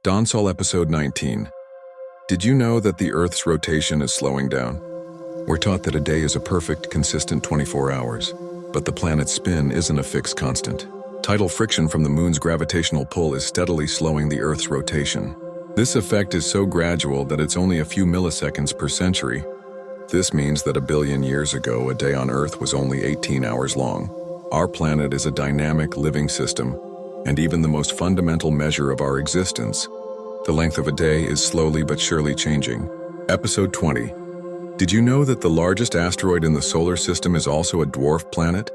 DonSol Episode 19. Did you know that the Earth's rotation is slowing down? We're taught that a day is a perfect, consistent 24 hours, but the planet's spin isn't a fixed constant. Tidal friction from the moon's gravitational pull is steadily slowing the Earth's rotation. This effect is so gradual that it's only a few milliseconds per century. This means that a billion years ago, a day on Earth was only 18 hours long. Our planet is a dynamic, living system, and even the most fundamental measure of our existence, the length of a day, is slowly but surely changing. Episode 20. Did you know that the largest asteroid in the solar system is also a dwarf planet?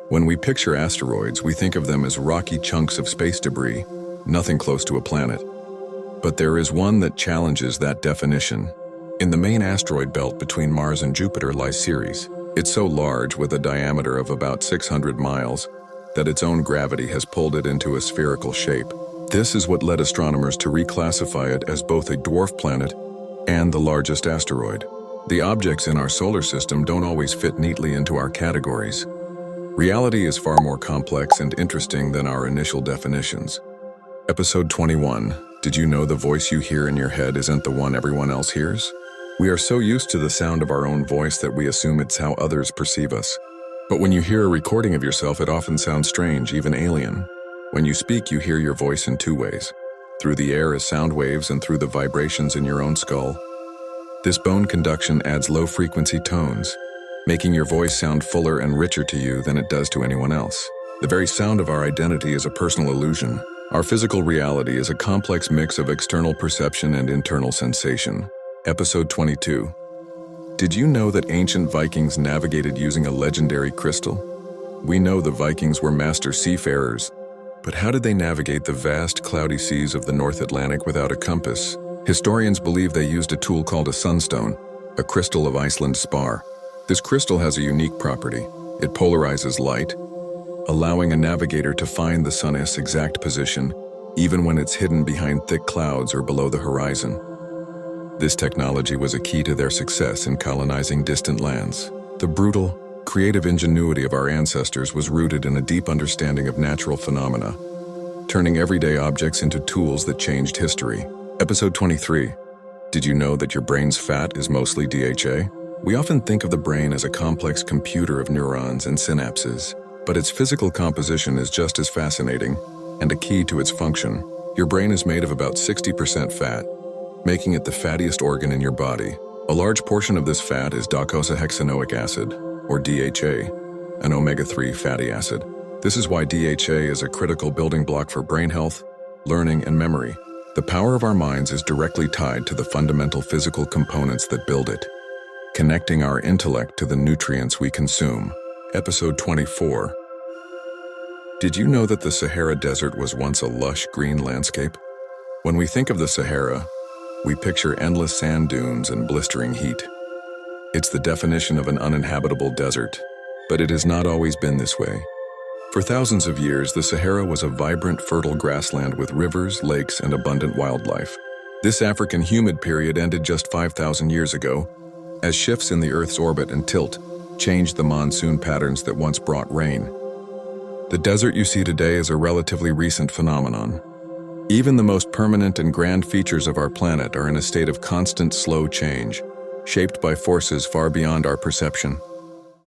When we picture asteroids, we think of them as rocky chunks of space debris, nothing close to a planet. But there is one that challenges that definition. In the main asteroid belt between Mars and Jupiter lies Ceres. It's so large, with a diameter of about 600 miles, that its own gravity has pulled it into a spherical shape. This is what led astronomers to reclassify it as both a dwarf planet and the largest asteroid. The objects in our solar system don't always fit neatly into our categories. Reality is far more complex and interesting than our initial definitions. Episode 21. Did you know the voice you hear in your head isn't the one everyone else hears? We are so used to the sound of our own voice that we assume it's how others perceive us. But when you hear a recording of yourself, it often sounds strange, even alien. When you speak, you hear your voice in two ways: through the air as sound waves and through the vibrations in your own skull. This bone conduction adds low-frequency tones, making your voice sound fuller and richer to you than it does to anyone else. The very sound of our identity is a personal illusion. Our physical reality is a complex mix of external perception and internal sensation. Episode 22. Did you know that ancient Vikings navigated using a legendary crystal? We know the Vikings were master seafarers, but how did they navigate the vast, cloudy seas of the North Atlantic without a compass? Historians believe they used a tool called a sunstone, a crystal of Iceland's spar. This crystal has a unique property. It polarizes light, allowing a navigator to find the sun's exact position, even when it's hidden behind thick clouds or below the horizon. This technology was a key to their success in colonizing distant lands. The brutal, creative ingenuity of our ancestors was rooted in a deep understanding of natural phenomena, turning everyday objects into tools that changed history. Episode 23. Did you know that your brain's fat is mostly DHA? We often think of the brain as a complex computer of neurons and synapses, but its physical composition is just as fascinating and a key to its function. Your brain is made of about 60% fat, making it the fattiest organ in your body. A large portion of this fat is docosahexaenoic acid, or DHA, an omega-3 fatty acid. This is why DHA is a critical building block for brain health, learning, and memory. The power of our minds is directly tied to the fundamental physical components that build it, connecting our intellect to the nutrients we consume. Episode 24. Did you know that the Sahara Desert was once a lush green landscape? When we think of the Sahara, we picture endless sand dunes and blistering heat. It's the definition of an uninhabitable desert, but it has not always been this way. For thousands of years, the Sahara was a vibrant, fertile grassland with rivers, lakes, and abundant wildlife. This African humid period ended just 5,000 years ago, as shifts in the Earth's orbit and tilt changed the monsoon patterns that once brought rain. The desert you see today is a relatively recent phenomenon. Even the most permanent and grand features of our planet are in a state of constant, slow change, shaped by forces far beyond our perception.